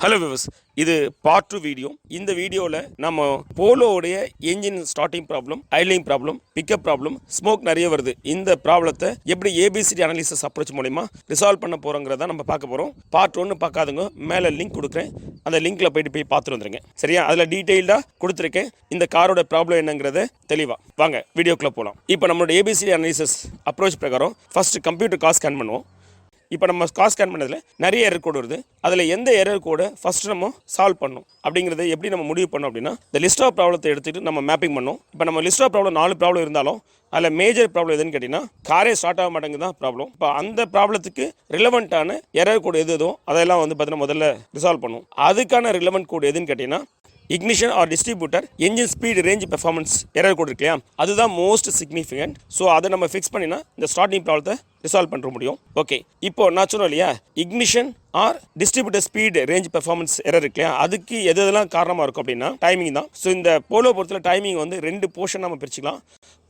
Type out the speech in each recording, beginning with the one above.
Hello viewers, இது part 2 video. இந்த வீடியோவில் நம்ம போலோவுடைய engine starting problem, idling problem, pickup problem, smoke நிறைய வருது. இந்த ப்ராப்ளத்தை எப்படி ஏபிசிடி அனாலிசிஸ் அப்ரோச் மூலிமா ரிசால்வ் பண்ண போகிறோங்கிறத நம்ம பார்க்க போகிறோம். பார்ட் 1 பார்க்காதுங்க, மேலே லிங்க் கொடுக்குறேன், அந்த லிங்க்கில் போய் பார்த்துட்டு வந்துருங்க. சரியா? அதில் டீட்டெயில்டாக கொடுத்துருக்கேன் இந்த காரோட ப்ராப்ளம் என்னங்கிறத தெளிவாக. வாங்க வீடியோக்குள்ளே போகலாம். இப்போ நம்மளோட ஏபிசிடி அனாலிசிஸ் அப்ரோச் பிரகாரம் ஃபஸ்ட்டு கம்ப்யூட்டர் கார் ஸ்கேன் பண்ணுவோம். இப்போ நம்ம கார் ஸ்கேன் பண்ணதில் நிறைய எரர் கோடு வருது. அதில் எந்த எரர் கோடை ஃபஸ்ட்டு நம்ம சால்வ் பண்ணணும் அப்படிங்கிறத எப்படி நம்ம முடிவு பண்ணோம் அப்படின்னா, இந்த லிஸ்ட் ஆஃப் ப்ராப்ளத்தை எடுத்துகிட்டு நம்ம மேப்பிங் பண்ணோம். இப்போ நம்ம லிஸ்ட் ஆஃப் ப்ராப்ளம் 4 ப்ராப்ளம் இருந்தாலும் அதில் மேஜர் ப்ராப்ளம் எதுன்னு கேட்டிங்கன்னா, காரே ஸ்டார்ட் ஆக மாட்டேங்குது தான் ப்ராப்ளம். இப்போ அந்த ப்ராப்ளத்துக்கு ரிலவெண்ட்டான எரர் கோடு எது அதெல்லாம் பார்த்தீங்கன்னா முதல்ல ரிசால்வ் பண்ணும். அதுக்கான ரிலவெண்ட் கோடு எதுன்னு கேட்டிங்கன்னா, ignition or distributor engine speed range performance error code இருக்கு இல்லையா, அதுதான் மோஸ்ட் சிக்னிஃபிகண்ட். ஸோ அதை நம்ம ஃபிக்ஸ் பண்ணினா இந்த ஸ்டார்டிங் ப்ராப்ளத்தை ரிசால்வ் பண்ண முடியும். ஓகே, இப்போ நான் சொன்னோம் இல்லையா, ignition or distributor speed range performance error இருக்கு இல்லையா, அதுக்கு எதெல்லாம் காரணமாக இருக்கும் அப்படின்னா டைமிங் தான். ஸோ இந்த போலோ பொறுத்தல டைமிங் 2 போர்ஷன் நம்ம பிரிச்சுக்கலாம்.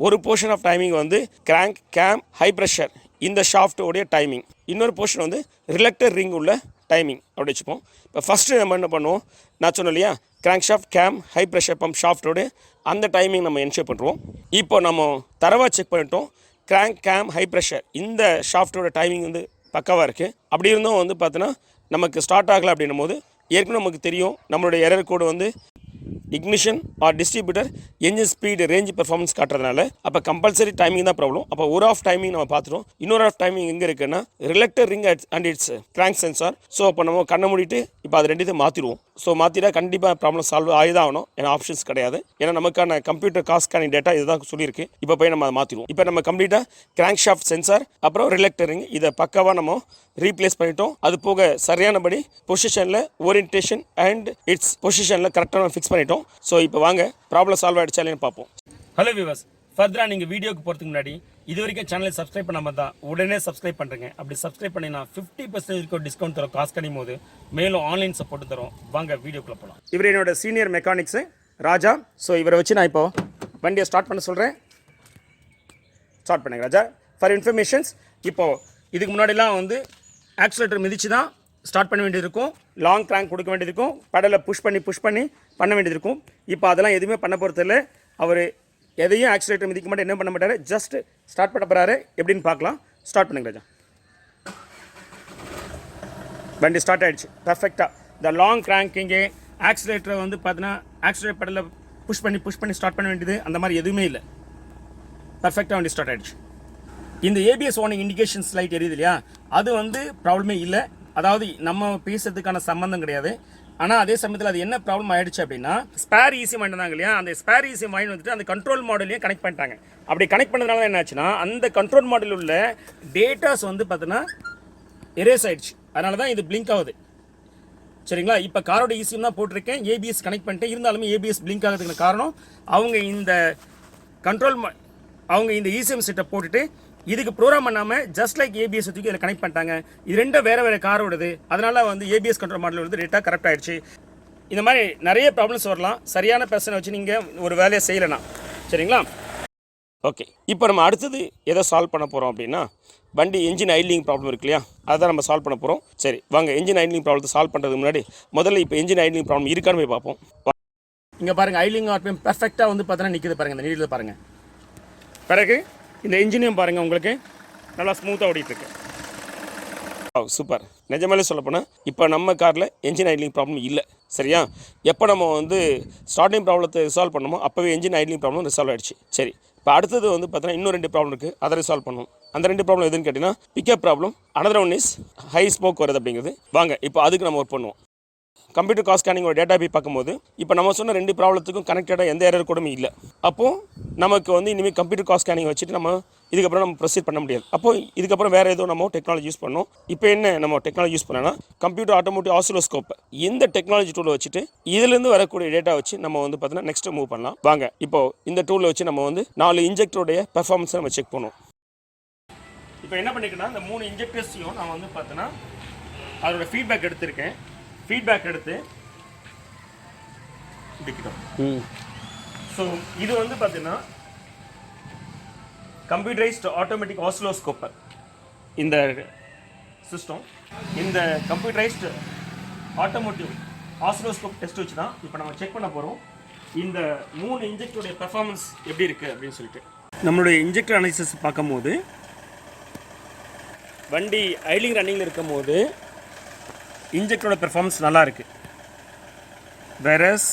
ஒரு portion of timing crank, cam, high pressure இந்த ஷாஃப்டோடைய டைமிங். இன்னொரு போர்ஷன் ரிலக்டர் ரிங் உள்ள டைமிங் அப்படி வச்சுப்போம். இப்போ ஃபஸ்ட்டு நம்ம என்ன பண்ணுவோம், நான் சொன்னோம் இல்லையா, crank shaft, cam, high pressure pump ஷாஃப்டோடு அந்த டைமிங் நம்ம என்ஷூர் பண்ணுறோம். இப்போ நம்ம தரவாக செக் பண்ணிட்டோம். கிராங்க், கேம், ஹை ப்ரெஷர் இந்த ஷாஃப்டோட டைமிங் பக்காவாக இருக்குது. அப்படி இருந்தும் பார்த்தோன்னா நமக்கு ஸ்டார்ட் ஆகலை அப்படின்னும் போது ஏற்கனவே நமக்கு தெரியும் நம்மளுடைய error code ignition or distributor engine speed range performance காட்டுறதுனால அப்போ கம்பல்சரி டைமிங் தான் ப்ராப்ளம். அப்போ ஒரு ஆஃப் டைமிங் நம்ம பார்த்துட்டோம். இன்னொரு ஆஃப் டைமிங் எங்கே இருக்குன்னா, reluctor ring and it's crank sensor. So அப்போ நம்ம கண்ணை மூடிட்டு இப்போ அது ரெண்டுத்தையும் மாற்றிடுவோம். ஸோ மாற்றிட்டா கண்டிப்பாக ப்ராப்ளம் சால்வ் ஆகி தான் ஆகணும். ஏன்னா ஆப்ஷன்ஸ் கிடையாது. ஏன்னா நமக்கான கம்ப்யூட்டர் கார் ஸ்கேனிங் டேட்டா இதுதான் சொல்லியிருக்கு. இப்போ போய் நம்ம அதை மாற்றிடுவோம். இப்போ நம்ம கம்ப்ளீட்டாக கிராங்க் ஷாஃப்ட் சென்சார் அப்புறம் ரிலக்டர் ரிங் இதை பக்காவாக நம்ம ரீப்ளேஸ் பண்ணிட்டோம். அது போக சரியானபடி பொசிஷனில் ஓரியன்டேஷன் அண்ட் இட்ஸ் பொசிஷனில் கரெக்டாக நம்ம ஃபிக்ஸ் பண்ணிட்டோம். ஸோ இப்போ வாங்க ப்ராப்ளம் சால்வ் ஆகிடுச்சா இல்லைன்னு பார்ப்போம். ஹலோ வியூவர்ஸ், ஃபர்தராக நீங்கள் வீடியோக்கு போகிறதுக்கு முன்னாடி இது வரைக்கும் சேனலை சப்ஸ்கிரைப் பண்ணாமல் தான் உடனே சப்ஸ்கிரைப் பண்ணுறேங்க. அப்படி சப்ஸ்கிரைப் பண்ணினா 50% டிஸ்கவுண்ட் தரும். காசு கணியும் போது மேலும் ஆன்லைன் சப்போர்ட் தரும். வாங்க வீடியோக்குள்ளே போகலாம். இவர் என்னோட சீனியர் மெக்கானிக்ஸு ராஜா. ஸோ இவரை வச்சு நான் இப்போ வண்டியை ஸ்டார்ட் பண்ண சொல்கிறேன். ஸ்டார்ட் பண்ணுங்க ராஜா. ஃபார் இன்ஃபர்மேஷன்ஸ், இப்போது இதுக்கு முன்னாடிலாம் ஆக்சிலேட்டர் மிதிச்சு தான் ஸ்டார்ட் பண்ண வேண்டியது இருக்கும். லாங் கிராங்க் கொடுக்க வேண்டியது இருக்கும். பெடலை புஷ் பண்ணி பண்ண வேண்டியது இருக்கும். இப்போ அதெல்லாம் எதுவுமே பண்ண போகிறதில்ல. அவர் எதையும் ஆக்சிலேட்டர் மிதிக்க மாட்டேன், என்ன பண்ண மாட்டார், ஜஸ்ட் ஸ்டார்ட் பண்ண போகிறாரு. எப்படின்னு பார்க்கலாம். ஸ்டார்ட் பண்ணுங்க ராஜா. வண்டி ஸ்டார்ட் ஆகிடுச்சு பர்ஃபெக்டாக. இந்த லாங் கிராங்கிங்கு ஆக்சிலேட்டரை பார்த்தீங்கன்னா ஆக்சிலேட்டர் பெடலை புஷ் பண்ணி ஸ்டார்ட் பண்ண வேண்டியது அந்த மாதிரி எதுவுமே இல்லை. பர்ஃபெக்டாக வண்டி ஸ்டார்ட் ஆகிடுச்சு. இந்த ஏபிஎஸ் வார்னிங் இண்டிகேஷன்ஸ் லைட் எரியுது இல்லையா, அது ப்ராப்ளமே இல்லை. அதாவது நம்ம பேசுறதுக்கான சம்பந்தம் கிடையாது. ஆனால் அதே சமயத்தில் அது என்ன ப்ராப்ளம் ஆகிடுச்சு அப்படின்னா, ஸ்பேர் ஈசி வாங்கினாங்க இல்லையா, அந்த ஸ்பேர் ஈசி வாங்கி அந்த கண்ட்ரோல் மாடலையும் கனெக்ட் பண்ணிட்டாங்க. அப்படி கனெக்ட் பண்ணதுனால என்ன ஆச்சுன்னா, அந்த கண்ட்ரோல் மாடல் உள்ள டேட்டாஸ் பார்த்தீங்கன்னா எரேஸ் ஆகிடுச்சு. அதனால தான் இது பிளிங்க் ஆகுது. சரிங்களா? இப்போ காரோட ஈசிஎம் தான் போட்டிருக்கேன், ஏபிஎஸ் கனெக்ட் பண்ணிட்டேன். இருந்தாலுமே ஏபிஎஸ் பிளிங்க் ஆகிறதுக்கு காரணம் அவங்க இந்த ஈசிஎம் செட்டை போட்டுட்டு இதுக்கு ப்ரோக்ராம் பண்ணாமல் ஜஸ்ட் லைக் ஏபிஎஸ் தூக்கி இதில் கனெக்ட் பண்ணிட்டாங்க. இது ரெண்டும் வேறு காரோடது. அதனால ABS control model data correct ஆகிடுச்சு. இந்த மாதிரி நிறைய ப்ராப்ளம்ஸ் வரலாம். சரியான பர்சனை வச்சு நீங்கள் ஒரு வேலையை செய்யலைனா. சரிங்களா? ஓகே, இப்போ நம்ம அடுத்தது எதை சால்வ் பண்ண போகிறோம் அப்படின்னா, வண்டி என்ஜின் ஐட்லிங் ப்ராப்ளம் இருக்கு இல்லையா, அதை நம்ம சால்வ் பண்ண போகிறோம். சரி வாங்க, என்ஜின் ஐட்லிங் ப்ராப்ளத்தை சால்வ் பண்ணுறதுக்கு முன்னாடி முதல்ல இப்போ என்ஜின் ஐட்லிங் ப்ராப்ளம் இருக்கான்னு போய் பார்ப்போம். இங்கே பாருங்கள், ஐட்லிங் ஆர்பிஎம் பர்ஃபெக்டாக பார்த்தீங்கன்னா நிற்கிது பாருங்கள். இந்த நீடில் பாருங்கள். பிறகு இந்த இன்ஜினையும் பாருங்கள், உங்களுக்கு நல்லா ஸ்மூத்தாக ஓடிட்டுருக்கு. சூப்பர். நிஜமாலே சொல்லப்போனால் இப்போ நம்ம காரில் என்ஜின் ஐட்லிங் ப்ராப்ளம் இல்லை. சரியா? எப்போ நம்ம ஸ்டார்டிங் ப்ராப்ளத்தை ரிசால்வ் பண்ணமோ அப்போவே என்ஜின் ஐட்லிங் ப்ராப்ளம் ரிசால்வ் ஆகிடுச்சு. சரி, இப்போ அடுத்தது பார்த்தீங்கன்னா இன்னும் 2 ப்ராப்ளம் இருக்குது, அதை ரிசால்வ் பண்ணணும். அந்த 2 ப்ராப்ளம் எதுன்னு கேட்டிங்கன்னா, pickup problem, another one is high smoke வருது அப்படிங்கிறது. வாங்க இப்போ அதுக்கு நம்ம ஒர்க் பண்ணுவோம். கம்ப்யூட்டர் கார் ஸ்கேனிங்கோட டேட்டா போய் பார்க்கும்போது இப்போ நம்ம சொன்ன 2 ப்ராப்ளத்துக்கும் கனெக்டடாக எந்த எரர் கூடமே இல்லை. அப்போது நமக்கு இனிமேல் கம்ப்யூட்டர் கார் ஸ்கேனிங் வச்சுட்டு நம்ம இதுக்கப்புறம் நம்ம ப்ரொசீட் பண்ண முடியாது. அப்போது இதுக்கப்புறம் வேறு ஏதோ நம்ம டெக்னாலஜி யூஸ் பண்ணோம். இப்போ என்ன நம்ம டெக்னாலஜி யூஸ் பண்ணோன்னா, கம்ப்யூட்டர் ஆட்டோமேட்டிக் ஆசிலோஸ்கோப் இந்த டெக்னாலஜி டூலை வச்சுட்டு இதிலேருந்து வரக்கூடிய டேட்டா வச்சு நம்ம பார்த்தீங்கன்னா நெக்ஸ்ட்டு மூவ் பண்ணலாம். வாங்க இப்போது இந்த டூலை வச்சு நம்ம 4 இன்ஜெக்டருடைய பெர்ஃபார்மன்ஸை நம்ம செக் பண்ணுவோம். இப்போ என்ன பண்ணிக்கன்னா, இந்த 3 இன்ஜெக்டர்ஸையும் நான் பார்த்தீங்கன்னா அதோட ஃபீட்பேக் எடுத்திருக்கேன். ஃபீட்பேக் எடுத்து விட்டுக்கிட்டோம். ஸோ இது பார்த்தீங்கன்னா கம்ப்யூட்டரைஸ்டு ஆட்டோமேட்டிக் ஆசிலோஸ்கோப்பர் இந்த சிஸ்டம். இந்த கம்ப்யூட்டரைஸ்டு ஆட்டோமோட்டிவ் ஆசிலோஸ்கோப் டெஸ்ட் வச்சு தான் இப்போ நம்ம செக் பண்ண போகிறோம் இந்த 3 இன்ஜெக்டருடைய பெர்ஃபார்மன்ஸ் எப்படி இருக்குது அப்படின்னு சொல்லிட்டு. நம்மளுடைய இன்ஜெக்டர் அனாலிசிஸ் பார்க்கும்போது வண்டி ஐலிங் ரன்னிங்கில் இருக்கும் போது இன்ஜெக்டரோட பெர்ஃபார்மன்ஸ் நல்லா இருக்குது. வேறஸ்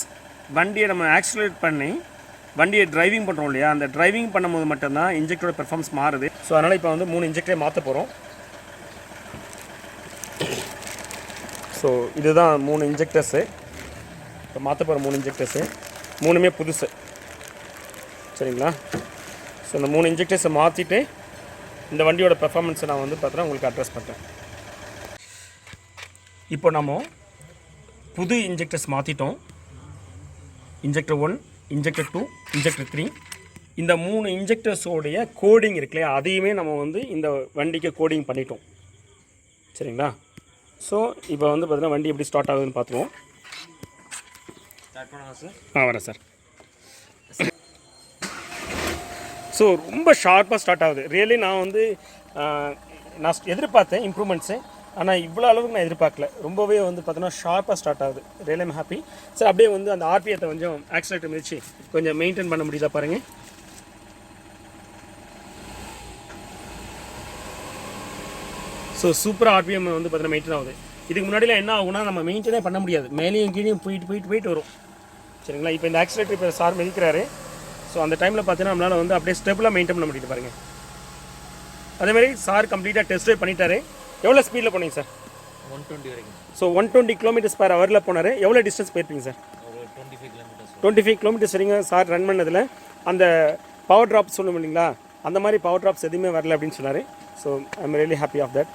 வண்டியை நம்ம ஆக்சிலரேட் பண்ணி வண்டியை டிரைவிங் பண்ணுறோம் இல்லையா, அந்த டிரைவிங் பண்ணும்போது மட்டும்தான் இன்ஜெக்டரோட பெர்ஃபார்மன்ஸ் மாறுது. ஸோ அதனால் இப்போ வந்து 3 இன்ஜெக்டரை மாற்ற போகிறோம். ஸோ இதுதான் 3 இன்ஜெக்டர்ஸு. இப்போ மாற்ற போகிற 3 இன்ஜெக்டர்ஸு 3மே புதுசு, சரிங்களா? ஸோ இந்த 3 இன்ஜெக்டர்ஸை மாற்றிட்டு இந்த வண்டியோட பெர்ஃபார்மன்ஸை நான் வந்து பார்த்தீங்கன்னா உங்களுக்கு அட்ரஸ் பண்ணுறேன். இப்போ நம்ம புது இன்ஜெக்டர்ஸ் மாற்றிட்டோம். Injector 1, injector 2, injector 3. இந்த 3 இன்ஜெக்டர்ஸோடைய கோடிங் இருக்கு இல்லையா, அதையுமே நம்ம வந்து இந்த வண்டிக்கு கோடிங் பண்ணிட்டோம், சரிங்களா? ஸோ இப்போ வந்து பார்த்தீங்கன்னா வண்டி எப்படி ஸ்டார்ட் ஆகுதுன்னு பார்த்துருவோம். சார் வரேன் சார். ஸோ ரொம்ப ஷார்ப்பாக ஸ்டார்ட் ஆகுது. ரியலி நான் வந்து நான் எதிர்பார்த்தேன் இம்ப்ரூவ்மெண்ட்ஸு, ஆனால் இவ்வளோ அளவுக்கு நான் எதிர்பார்க்கல. ரொம்பவே வந்து பார்த்தீங்கன்னா ஷார்ப்பாக ஸ்டார்ட் ஆகுது. Really I'm happy sir. அப்படியே வந்து அந்த ஆர்பிஎத்தை கொஞ்சம் ஆக்சிலேட்டர் மிதிச்சு கொஞ்சம் மெயின்டைன் பண்ண முடியுதா பாருங்கள். ஸோ சூப்பராக ஆர்பிஎம் வந்து பார்த்தீங்கன்னா மெயின்டைன் ஆகுது. இதுக்கு முன்னாடிலாம் என்ன ஆகும்னா நம்ம மெயின்டைனே பண்ண முடியாது, மேலேயும் கீழேயும் போயிட்டு வரும், சரிங்களா? இப்போ இந்த ஆக்சிலேட்டர் இப்போ சார் மிதிக்கிறாரு. ஸோ அந்த டைமில் பார்த்தீங்கன்னா நம்மளால் வந்து அப்படியே ஸ்டெபிளாக மெயின்டைன் பண்ண முடியுது பாருங்கள். அதேமாதிரி சார் கம்ப்ளீட்டாக டெஸ்ட் ட்ரைவ் பண்ணிட்டாரு. எவ்வளோ ஸ்பீடில் போனீங்க சார்? 120 வரைக்கும். ஸோ 120 km/h போனார். எவ்வளோ டிஸ்டன்ஸ் போயிருப்பீங்க சார்? 25 km வரைக்கும் சார் ரன் பண்ணதில் அந்த பவர் ட்ராப்ஸ் சொல்லுவோம் இல்லைங்களா, அந்த மாதிரி பவர் ட்ராப்ஸ் எதுவுமே வரல அப்படின்னு சொன்னார். So I am really happy of that.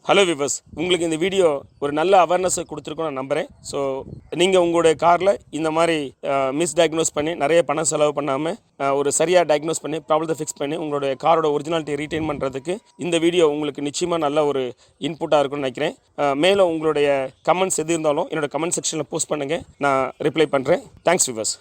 Hello viewers, உங்களுக்கு இந்த வீடியோ ஒரு நல்ல அவேர்னஸை கொடுத்துருக்கோம் நான் நம்புகிறேன். ஸோ நீங்கள் உங்களுடைய காரில் இந்த மாதிரி மிஸ்டயக்னோஸ் பண்ணி நிறைய பணம் செலவு பண்ணாமல் ஒரு சரியாக டயக்னோஸ் பண்ணி ப்ராப்ளத்தை ஃபிக்ஸ் பண்ணி உங்களுடைய காரோட ஒரிஜினாலிட்டி ரீட்டைன் பண்ணுறதுக்கு இந்த வீடியோ உங்களுக்கு நிச்சயமாக நல்ல ஒரு இன்புட்டாக இருக்கும்னு நினைக்கிறேன். மேலும் உங்களுடைய கமெண்ட்ஸ் எது இருந்தாலும் என்னோடய கமெண்ட் செக்ஷனில் போஸ்ட் பண்ணுங்கள், நான் ரிப்ளை பண்ணுறேன். Thanks viewers.